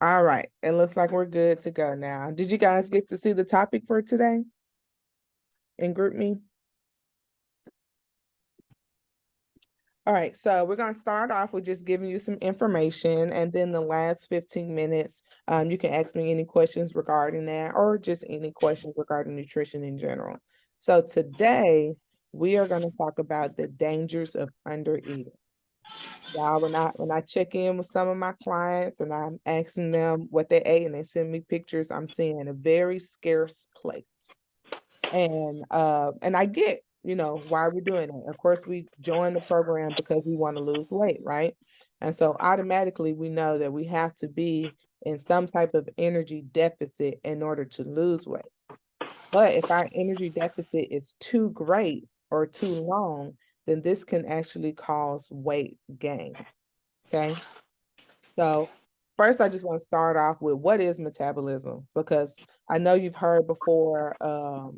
All right. It looks like we're good to go now. Did you guys get to see the topic for today in GroupMe? All right, so we're going to start off with just giving you some information, and then the last 15 minutes, you can ask me any questions regarding that or just any questions regarding nutrition in general. So today, we are going to talk about the dangers of undereating. Y'all, when I check in with some of my clients and I'm asking them what they ate and they send me pictures, I'm seeing a very scarce plate. And I get, why we're doing it. Of course, we join the program because we want to lose weight, right? And so automatically we know that we have to be in some type of energy deficit in order to lose weight. But if our energy deficit is too great or too long, then this can actually cause weight gain. Okay. So first, I just want to start off with what is metabolism, because I know you've heard before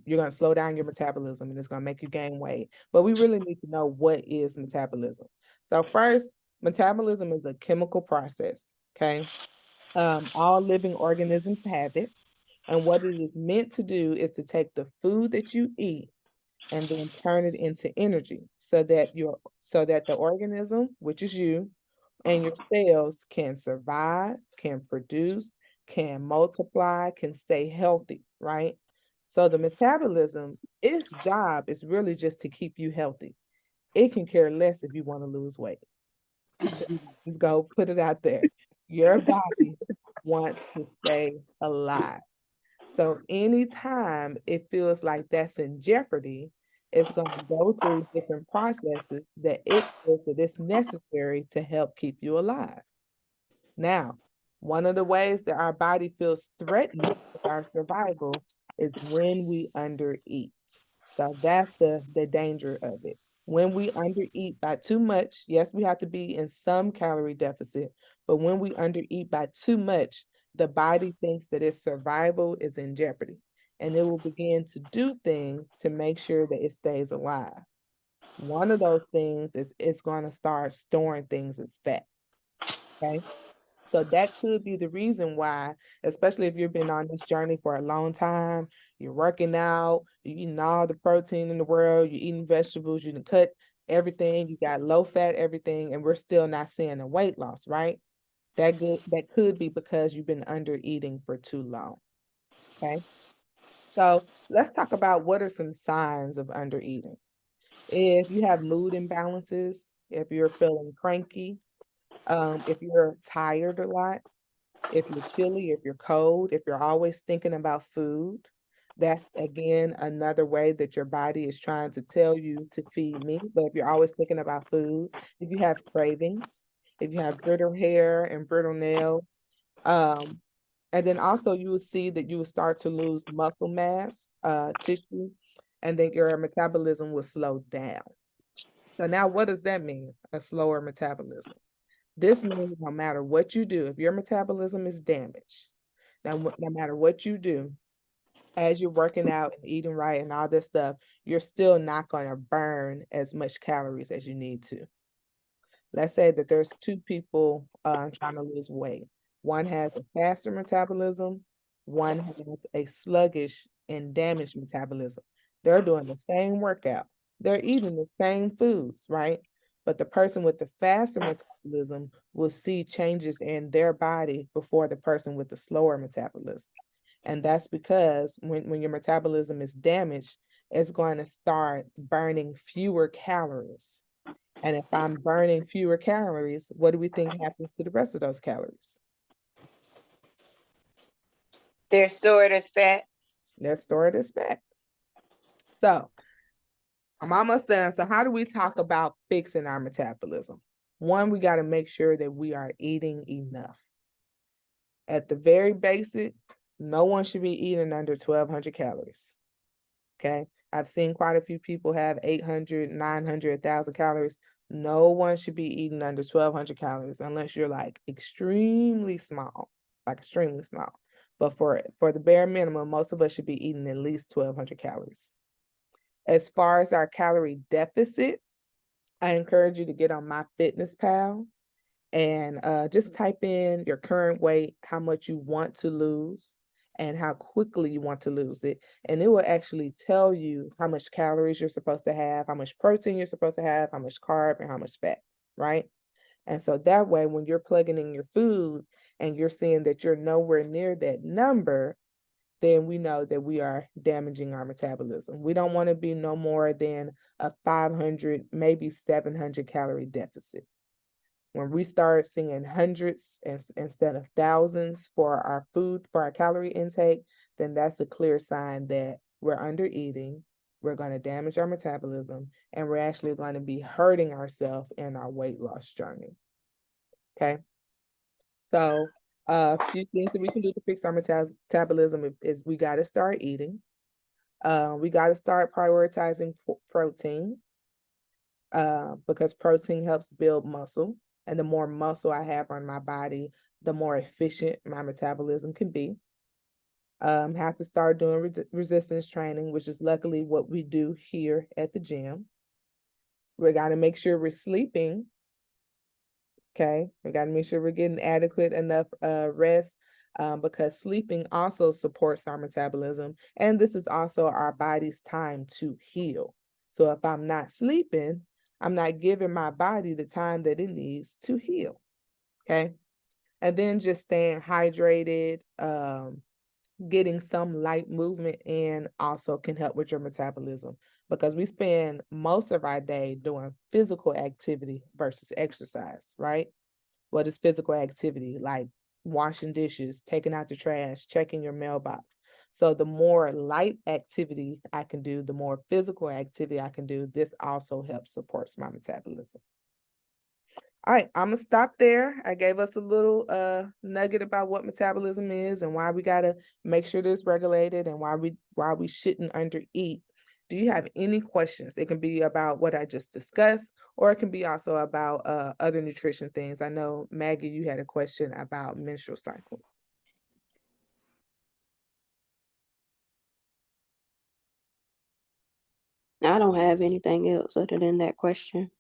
you're going to slow down your metabolism and it's going to make you gain weight, but we really need to know what is metabolism. So first, metabolism is a chemical process, okay? All living organisms have it, and what it is meant to do is to take the food that you eat and then turn it into energy so that the organism, which is you, and your cells can survive, can produce, can multiply, can stay healthy, right? So the metabolism, its job is really just to keep you healthy. It can care less if you want to lose weight. Just go put it out there. Your body wants to stay alive. So anytime it feels like that's in jeopardy, it's going to go through different processes that it feels that it's necessary to help keep you alive. Now, one of the ways that our body feels threatened with our survival is when we undereat. So that's the danger of it. When we undereat by too much, yes, we have to be in some calorie deficit, but when we undereat by too much, the body thinks that its survival is in jeopardy, and it will begin to do things to make sure that it stays alive. One of those things is it's going to start storing things as fat. Okay. So that could be the reason why, especially if you've been on this journey for a long time, you're working out, you're eating all the protein in the world, you're eating vegetables, you can cut everything, you got low fat everything, and we're still not seeing a weight loss, right? That could be because you've been under eating for too long. Okay. So let's talk about what are some signs of under eating. If you have mood imbalances, if you're feeling cranky, if you're tired a lot, if you're chilly, if you're cold, if you're always thinking about food, that's again another way that your body is trying to tell you to feed me. But if you're always thinking about food, if you have cravings, if you have brittle hair and brittle nails, um, and then also you will see that you will start to lose muscle mass, tissue, and then your metabolism will slow down. So now what does that mean? A slower metabolism. This means no matter what you do, if your metabolism is damaged, now no matter what you do, as you're working out and eating right and all this stuff, you're still not going to burn as much calories as you need to. Let's say that there's two people trying to lose weight. One has a faster metabolism, one has a sluggish and damaged metabolism. They're doing the same workout, they're eating the same foods, right? But the person with the faster metabolism will see changes in their body before the person with the slower metabolism. And that's because when your metabolism is damaged, it's going to start burning fewer calories. And if I'm burning fewer calories, what do we think happens to the rest of those calories? They're stored as fat. They're stored as fat. So I'm almost done. So how do we talk about fixing our metabolism? One, we got to make sure that we are eating enough. At the very basic, no one should be eating under 1,200 calories. Okay. I've seen quite a few people have 800, 900, 1,000 calories. No one should be eating under 1,200 calories unless you're like extremely small, like extremely small. But for the bare minimum, most of us should be eating at least 1,200 calories. As far as our calorie deficit, I encourage you to get on MyFitnessPal and just type in your current weight, how much you want to lose, and how quickly you want to lose it. And it will actually tell you how much calories you're supposed to have, how much protein you're supposed to have, how much carb, and how much fat, right? And so that way, when you're plugging in your food and you're seeing that you're nowhere near that number, then we know that we are damaging our metabolism. We don't want to be no more than a 500, maybe 700 calorie deficit. When we start seeing hundreds instead of thousands for our food, for our calorie intake, then that's a clear sign that we're under eating, we're going to damage our metabolism, and we're actually going to be hurting ourselves in our weight loss journey. Okay. So a few things that we can do to fix our metabolism is we got to start eating. We got to start prioritizing protein because protein helps build muscle. And the more muscle I have on my body, the more efficient my metabolism can be. Have to start doing resistance training, which is luckily what we do here at the gym. We got to make sure we're sleeping. Okay, we got to make sure we're getting adequate enough rest because sleeping also supports our metabolism. And this is also our body's time to heal. So if I'm not sleeping, I'm not giving my body the time that it needs to heal. Okay. And then just staying hydrated, getting some light movement in also can help with your metabolism because we spend most of our day doing physical activity versus exercise, right? What is physical activity? Like washing dishes, taking out the trash, checking your mailbox. So the more light activity I can do, the more physical activity I can do, this also helps supports my metabolism. All right, I'm gonna stop there. I gave us a little nugget about what metabolism is and why we gotta make sure it's regulated and why we shouldn't undereat. Do you have any questions? It can be about what I just discussed, or it can be also about other nutrition things. I know Maggie, you had a question about menstrual cycles. I don't have anything else other than that question.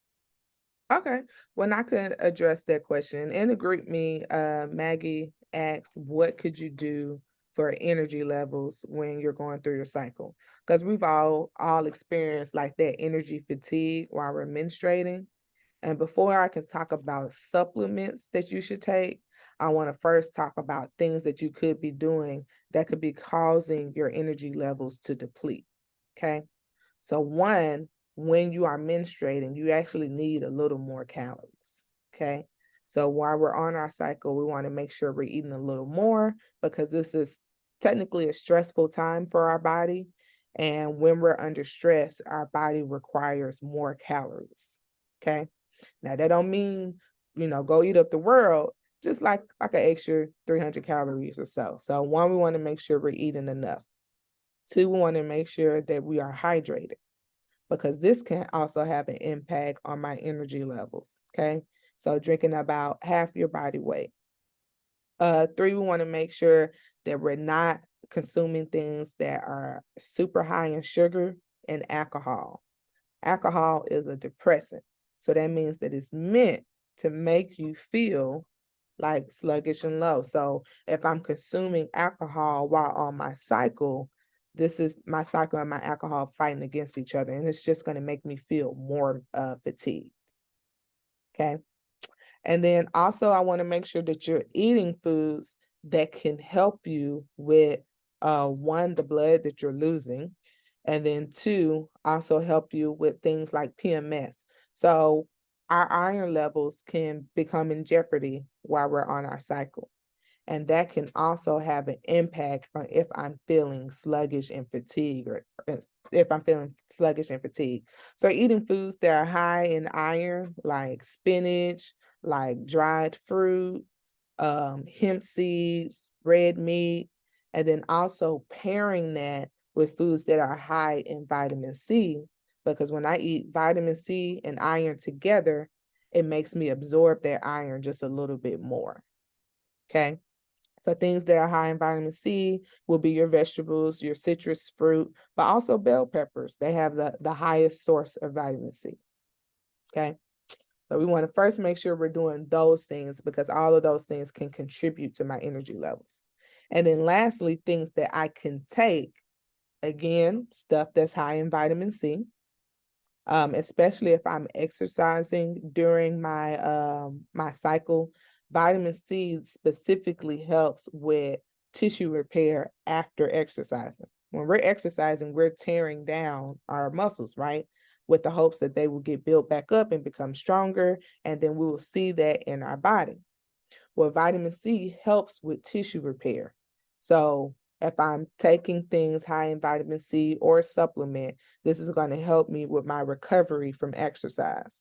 Okay, when I could address that question in the group me, Maggie asked, "What could you do for energy levels when you're going through your cycle?" Because we've all experienced like that energy fatigue while we're menstruating. And before I can talk about supplements that you should take, I want to first talk about things that you could be doing that could be causing your energy levels to deplete. Okay. So one, when you are menstruating, you actually need a little more calories. Okay. So while we're on our cycle, we want to make sure we're eating a little more because this is technically a stressful time for our body. And when we're under stress, our body requires more calories. Okay. Now that don't mean, go eat up the world, just like an extra 300 calories or so. So one, we want to make sure we're eating enough. Two, we want to make sure that we are hydrated because this can also have an impact on my energy levels. Okay. So drinking about half your body weight. Three, we want to make sure that we're not consuming things that are super high in sugar and alcohol. Alcohol is a depressant. So that means that it's meant to make you feel like sluggish and low. So if I'm consuming alcohol while on my cycle, this is my cycle and my alcohol fighting against each other. And it's just going to make me feel more fatigued. Okay. And then also, I want to make sure that you're eating foods that can help you with one, the blood that you're losing, and then two, also help you with things like PMS. So our iron levels can become in jeopardy while we're on our cycle. And that can also have an impact on if I'm feeling sluggish and fatigued or if I'm feeling sluggish and fatigued. So eating foods that are high in iron, like spinach, like dried fruit, hemp seeds, red meat, and then also pairing that with foods that are high in vitamin C, because when I eat vitamin C and iron together, it makes me absorb that iron just a little bit more. Okay. So things that are high in vitamin C will be your vegetables, your citrus fruit, but also bell peppers. They have the highest source of vitamin C. Okay. So we want to first make sure we're doing those things because all of those things can contribute to my energy levels. And then lastly, things that I can take, again, stuff that's high in vitamin C, especially if I'm exercising during my cycle. Vitamin C specifically helps with tissue repair after exercising. When we're exercising, we're tearing down our muscles, right? With the hopes that they will get built back up and become stronger, and then we will see that in our body. Well, vitamin C helps with tissue repair. So if I'm taking things high in vitamin C or supplement, this is going to help me with my recovery from exercise.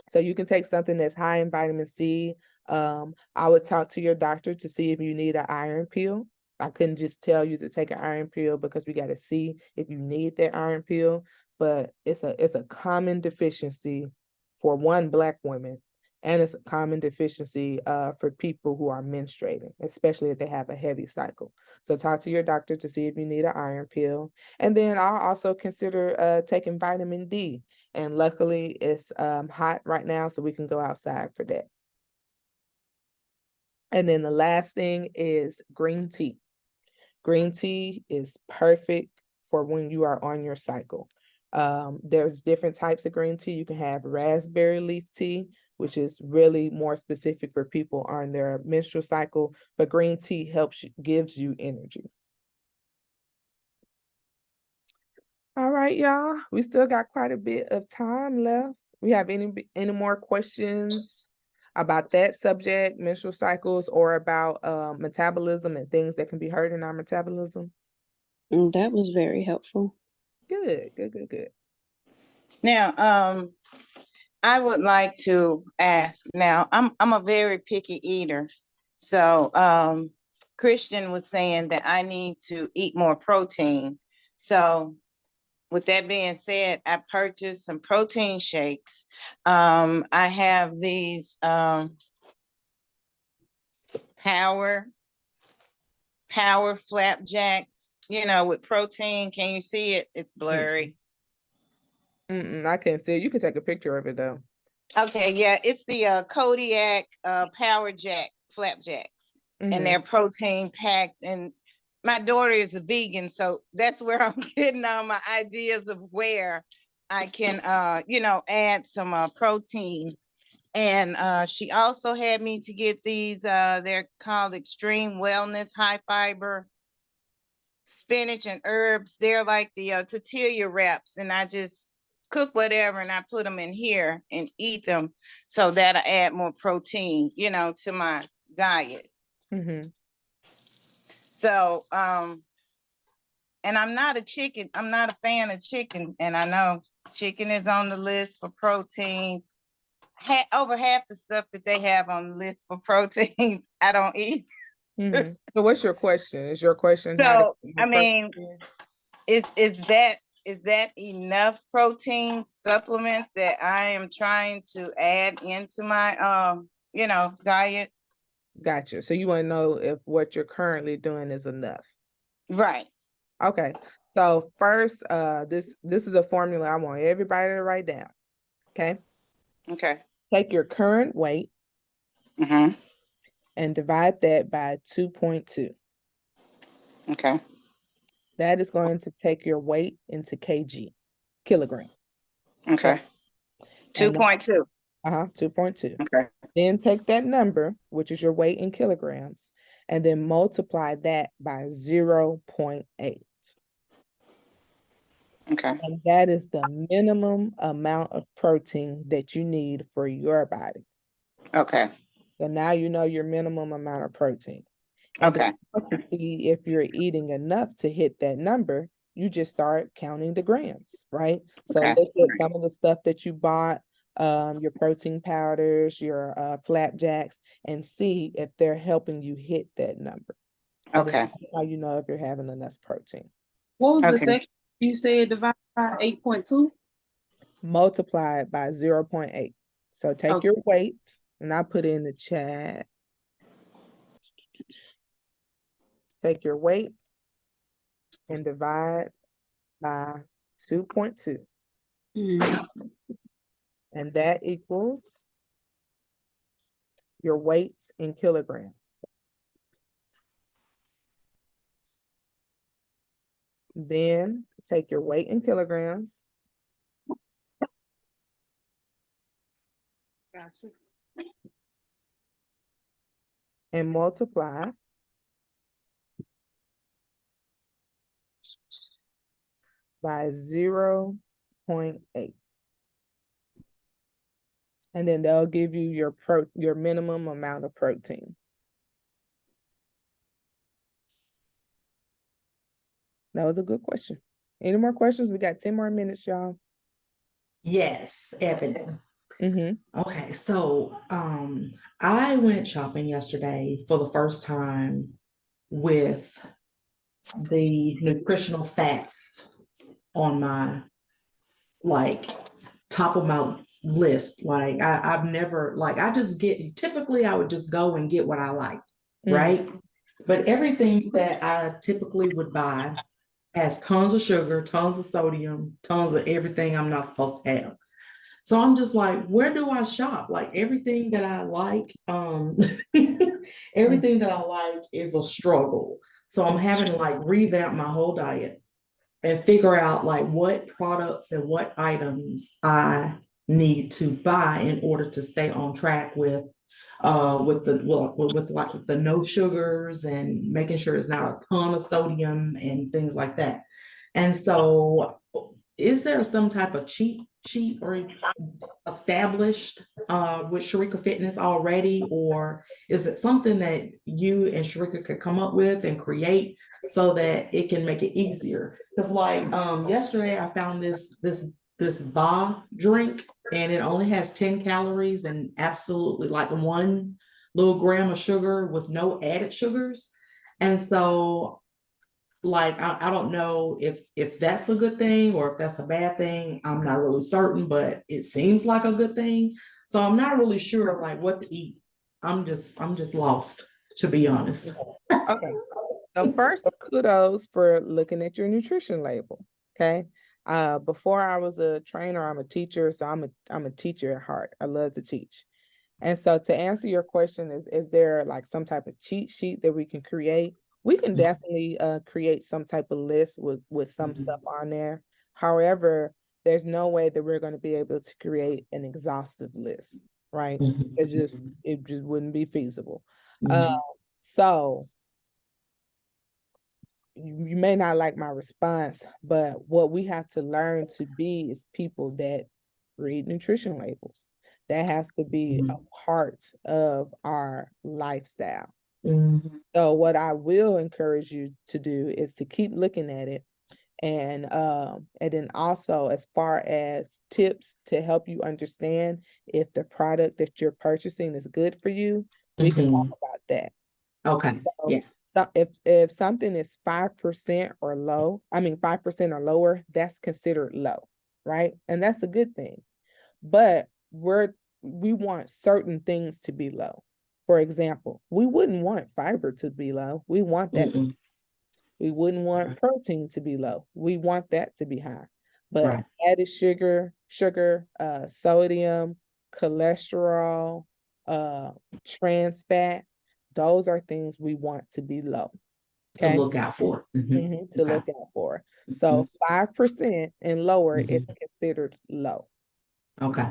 So you can take something that's high in vitamin C. I would talk to your doctor to see if you need an iron pill. I couldn't just tell you to take an iron pill because we got to see if you need that iron pill. But it's a common deficiency for Black women, and it's a common deficiency for people who are menstruating, especially if they have a heavy cycle. So talk to your doctor to see if you need an iron pill. And then I'll also consider taking vitamin D. And luckily it's hot right now, so we can go outside for that. And then the last thing is green tea. Green tea is perfect for when you are on your cycle. There's different types of green tea. You can have raspberry leaf tea, which is really more specific for people on their menstrual cycle, but green tea gives you energy. All right, y'all. We still got quite a bit of time left. We have any more questions about that subject, menstrual cycles, or about metabolism and things that can be hurt in our metabolism? That was very helpful. Good, good, good, good. Now, I would like to ask. Now, I'm a very picky eater, so Christian was saying that I need to eat more protein. So, with that being said, I purchased some protein shakes. I have these power flapjacks, with protein. Can you see it? It's blurry. I can't see it. You can take a picture of it though. Okay, yeah, it's the Kodiak Power Jack flapjacks, and they're protein packed. And my daughter is a vegan, so that's where I'm getting all my ideas of where I can, add some protein. And she also had me to get these. They're called Extreme Wellness High Fiber spinach and herbs. They're like the tortilla wraps, and I just cook whatever and I put them in here and eat them, so that I add more protein, to my diet. So, and I'm not a fan of chicken, and I know chicken is on the list for protein. Over half the stuff that they have on the list for proteins, I don't eat. So what's your question? Is your question So, I mean, is that enough protein supplements that I am trying to add into my diet? Gotcha. So you want to know if what you're currently doing is enough. Right. Okay. So first, this is a formula I want everybody to write down. Okay. Okay. Take your current weight and divide that by 2.2. Okay. That is going to take your weight into kilograms. Okay. 2.2. 2.2. Okay. Then take that number, which is your weight in kilograms, and then multiply that by 0.8. Okay. And that is the minimum amount of protein that you need for your body. Okay. So now you know your minimum amount of protein. And Okay. to see if you're eating enough to hit that number, you just start counting the grams, right? So Okay. look at some of the stuff that you bought, your protein powders, your flapjacks, and see if they're helping you hit that number. And Okay. that's how you know if you're having enough protein. What was the second you said divided by 8.2? Multiplied by 0.8. So take your weight, and I put in the chat. Take your weight and divide by 2.2. And that equals your weight in kilograms. Then take your weight in kilograms Gotcha. and multiply by 0.8. And then they'll give you your minimum amount of protein. That was a good question. Any more questions? We got 10 more minutes, y'all. Yes, Evan. Mm-hmm. Okay, so I went shopping yesterday for the first time with the nutritional facts on my top of my list. I've never I just typically I would just go and get what I like, right? But everything that I typically would buy has tons of sugar, tons of sodium, tons of everything I'm not supposed to have. So I'm just like, where do I shop? Like everything that I like, everything that I like is a struggle. So I'm having to revamp my whole diet and figure out what products and what items I need to buy in order to stay on track with the no sugars and making sure it's not a ton of sodium and things like that. And so is there some type of cheat sheet or established with Sharika Fitness already, or is it something that you and Sharika could come up with and create so that it can make it easier? Because yesterday I found this bar drink and it only has 10 calories and absolutely 1 little gram of sugar with no added sugars. And so I don't know if that's a good thing or if that's a bad thing. I'm not really certain, but it seems like a good thing. So I'm not really sure of what to eat. I'm just lost, to be honest. Okay. So first, kudos for looking at your nutrition label. Okay. Before I was a trainer, I'm a teacher, so I'm a teacher at heart. I love to teach. And so to answer your question, is there some type of cheat sheet that we can create? We can definitely create some type of list with some stuff on there. However, there's no way that we're going to be able to create an exhaustive list, right? It just wouldn't be feasible. So you may not like my response, but what we have to learn to be is people that read nutrition labels. That has to be a part of our lifestyle. So what I will encourage you to do is to keep looking at it. And then also, as far as tips to help you understand if the product that you're purchasing is good for you, we can talk about that. Okay. So, Yeah. So if something is 5% or 5% or lower, that's considered low, right? And that's a good thing. But we want certain things to be low. For example, we wouldn't want fiber to be low. We want that. We wouldn't want protein to be low. We want that to be high. But added sugar, sodium, cholesterol, trans fat, those are things we want to be low. To look out for. To look out for. So 5% and lower is considered low. Okay.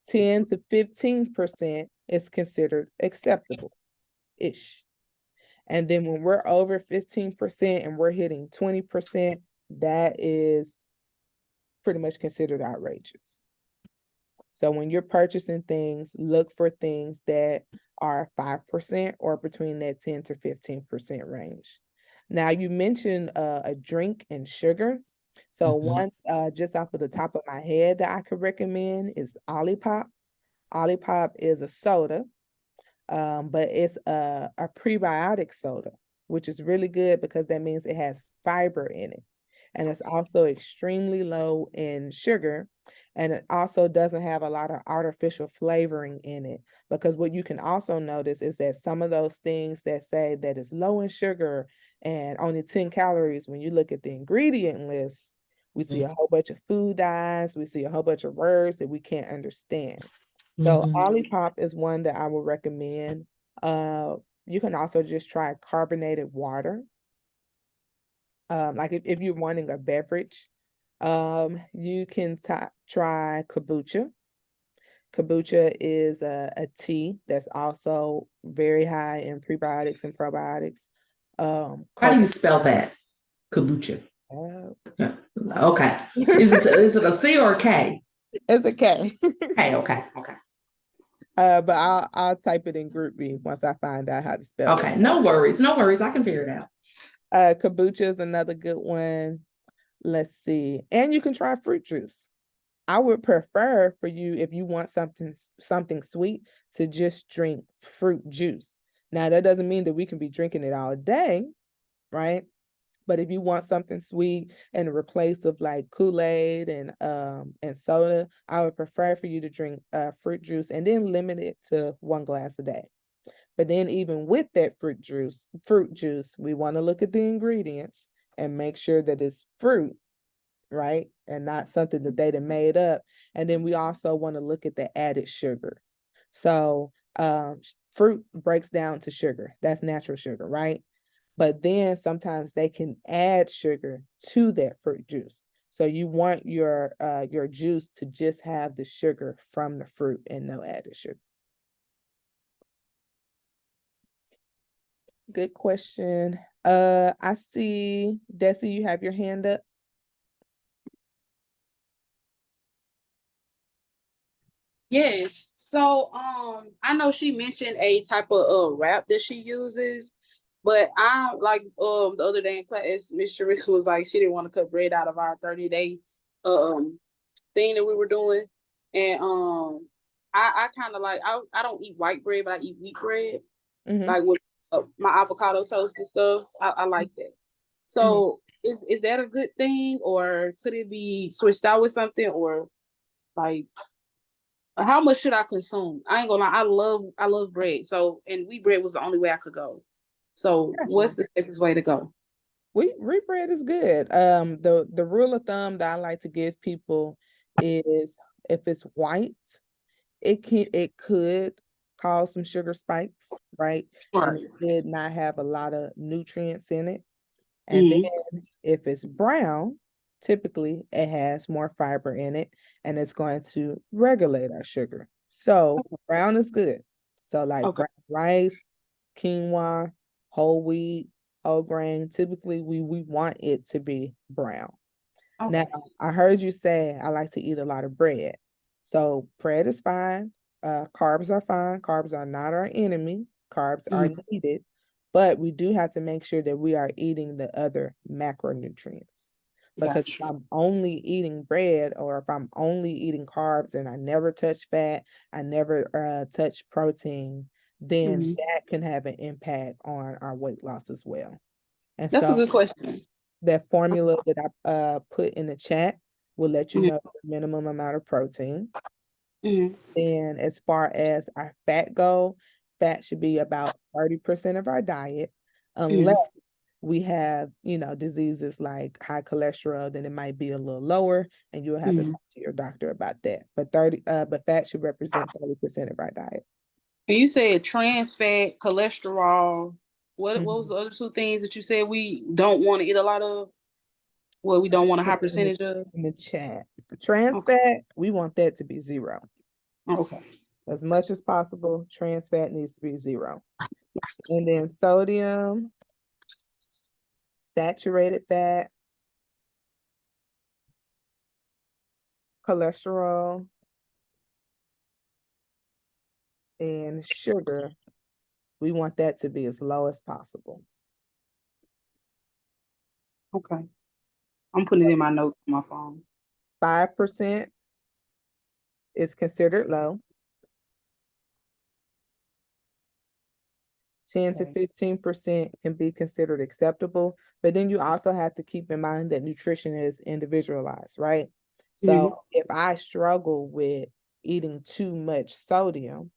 10 to 15% is considered acceptable-ish. And then when we're over 15% and we're hitting 20%, that is pretty much considered outrageous. So when you're purchasing things, look for things that are 5% or between that 10 to 15% range. Now you mentioned a drink and sugar. So one just off of the top of my head that I could recommend is Olipop. Olipop is a soda, but it's a prebiotic soda, which is really good because that means it has fiber in it. And it's also extremely low in sugar. And it also doesn't have a lot of artificial flavoring in it. Because what you can also notice is that some of those things that say that it's low in sugar and only 10 calories, when you look at the ingredient list, We see a whole bunch of food dyes. We see a whole bunch of words that we can't understand. So Mhm. Olipop is one that I would recommend. You can also just try carbonated water. Like if you're wanting a beverage, you can try kombucha. Kombucha is a tea that's also very high in prebiotics and probiotics. How do you spell that? Kombucha. uh, Yeah. Okay. Is it a C or a K? it's a K. Okay. But I'll type it in Group B once I find out how to spell it. Okay. No worries. No worries. I can figure it out. Kombucha is another good one. Let's see. And you can try fruit juice. I would prefer for you, if you want something sweet, to just drink fruit juice. Now, that doesn't mean that we can be drinking it all day, right? But if you want something sweet in replace of like Kool-Aid and soda, I would prefer for you to drink fruit juice and then limit it to 1 glass a day. But then even with that fruit juice, we want to look at the ingredients and make sure that it's fruit, right? And not something that they done made up. And then we also want to look at the added sugar. So fruit breaks down to sugar. That's natural sugar, right? But then sometimes they can add sugar to that fruit juice. So you want your juice to just have the sugar from the fruit and no added sugar. Good question. I see, Desi, you have your hand up. Yes. So I know she mentioned a type of wrap that she uses, but I like the other day in class, Miss Sharif was like she didn't want to cut bread out of our 30-day thing that we were doing. And I kind of like I don't eat white bread, but I eat wheat bread. Like with my avocado toast and stuff. I like that. So is that a good thing, or could it be switched out with something, or like how much should I consume? I ain't gonna lie, I love bread. So and wheat bread was the only way I could go. So what's the safest way to go? Wheat bread is good. The rule of thumb that I like to give people is if it's white, it could cause some sugar spikes, right? And it did not have a lot of nutrients in it. And then if it's brown, typically it has more fiber in it and it's going to regulate our sugar. So brown is good. So like brown rice, quinoa, whole wheat, whole grain, typically we want it to be brown. Now, I heard you say I like to eat a lot of bread. So bread is fine. Carbs are fine. Carbs are not our enemy. Carbs are needed, but we do have to make sure that we are eating the other macronutrients. Because if I'm only eating bread or if I'm only eating carbs and I never touch fat, I never touch protein, then that can have an impact on our weight loss as well. And That's a so good question. that formula that I put in the chat will let you know the minimum amount of protein. And as far as our fat go, fat should be about 30% of our diet, unless we have, diseases like high cholesterol, then it might be a little lower, and you'll have to talk to your doctor about that. But fat should represent 30% of our diet. And you said trans fat, cholesterol. What was the other two things that you said we don't want to eat a lot of? Well, we don't want a high percentage of? In the chat. Trans fat, we want that to be 0. Okay. As much as possible, trans fat needs to be 0. And then sodium, saturated fat, cholesterol, and sugar, we want that to be as low as possible. Okay. I'm putting it in my notes on my phone. 5% is considered low. 10 to 15% can be considered acceptable, but then you also have to keep in mind that nutrition is individualized, right? So if I struggle with eating too much sodium,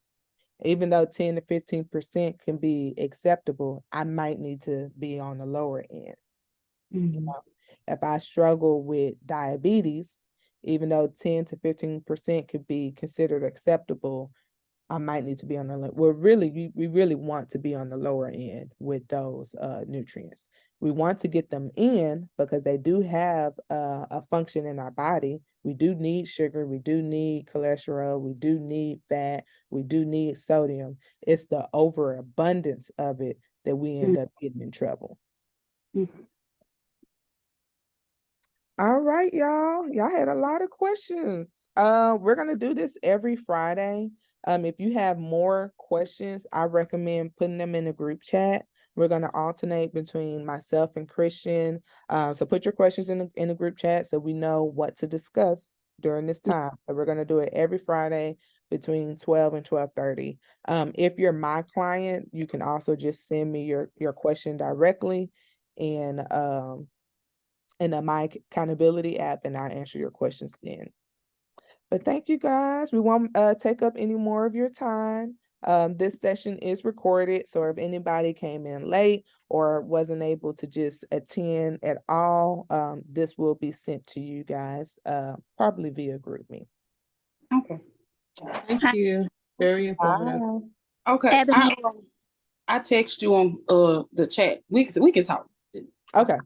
even though 10 to 15% can be acceptable, I might need to be on the lower end. You know? If I struggle with diabetes, even though 10 to 15% could be considered acceptable, I might need to be on the well, really, we really want to be on the lower end with those nutrients. We want to get them in because they do have a function in our body. We do need sugar, we do need cholesterol, we do need fat, we do need sodium. It's the overabundance of it that we end up getting in trouble. All right, y'all. Y'all had a lot of questions. We're gonna do this every Friday. If you have more questions, I recommend putting them in a group chat. We're gonna alternate between myself and Christian. So put your questions in the group chat so we know what to discuss during this time. So we're gonna do it every Friday between 12 and 12:30. If you're my client, you can also just send me your question directly and in a My Accountability app, and I'll answer your questions then. But thank you guys. We won't take up any more of your time. This session is recorded, so if anybody came in late or wasn't able to just attend at all, this will be sent to you guys, probably via GroupMe. Okay. Thank you. Very informative. Okay. Ebony. I text you on the chat. We can talk. Okay.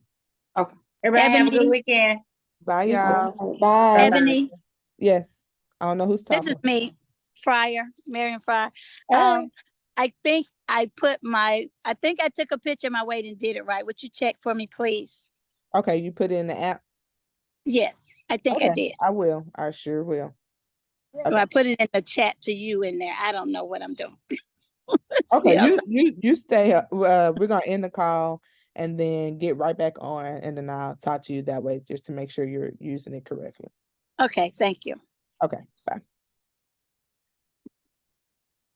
Okay. Everybody have a good Ebony. weekend. Bye, Yes, y'all. sir. Bye. Ebony, Yes. I don't know who's this talking. is me, Fryer, Marion Fryer. Hey. I think I took a picture of my weight and did it right. Would you check for me, please? Okay, you put it in the app? Yes, I think I Okay, did. I will. I sure will. Or I put it in the chat to you in there. I don't know what I'm doing. Okay, Yeah, you stay up. We're gonna end the call and then get right back on, and then I'll talk to you that way just to make sure you're using it correctly. okay, thank you. Okay.